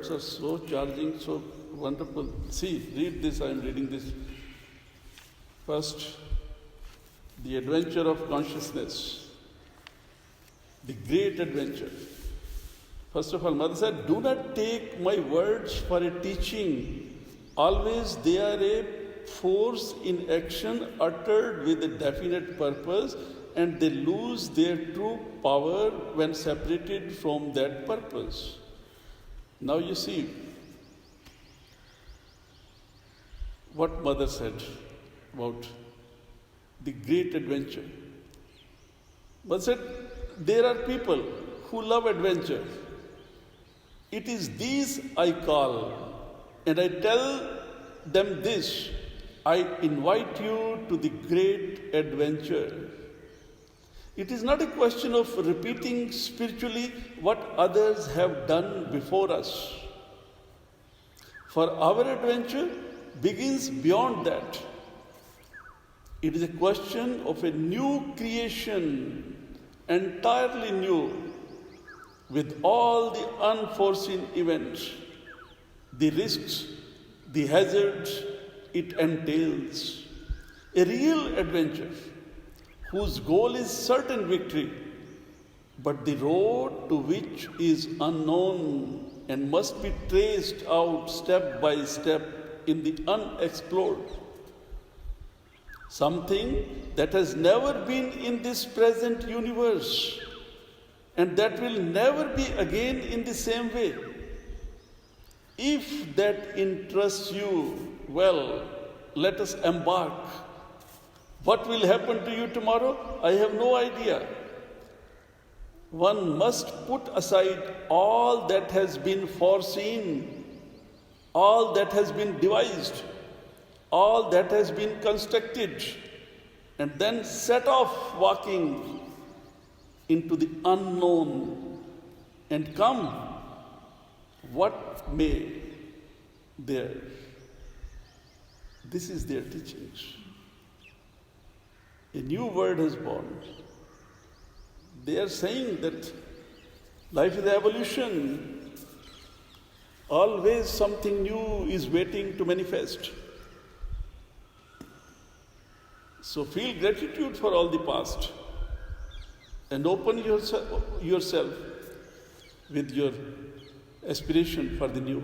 words are so charging, so wonderful. See, read this, I am reading this. First, the adventure of consciousness, the great adventure. First of all, Mother said, do not take my words for a teaching. Always they are a force in action uttered with a definite purpose, and they lose their true power when separated from that purpose. Now you see what Mother said about the great adventure. Mother said, there are people who love adventure. It is these I call, and I tell them this, I invite you to the great adventure. It is not a question of repeating spiritually what others have done before us. For our adventure begins beyond that. It is a question of a new creation, entirely new, with all the unforeseen events, the risks, the hazards it entails. A real adventure whose goal is certain victory, but the road to which is unknown and must be traced out step by step in the unexplored. Something that has never been in this present universe, and that will never be again in the same way. If that interests you, well, let us embark. What will happen to you tomorrow? I have no idea. One must put aside all that has been foreseen, all that has been devised, all that has been constructed, and then set off walking into the unknown and come what may there. This is their teachings. A new word has born. They are saying that life is evolution. Always something new is waiting to manifest. So feel gratitude for all the past and open yourself with your aspiration for the new.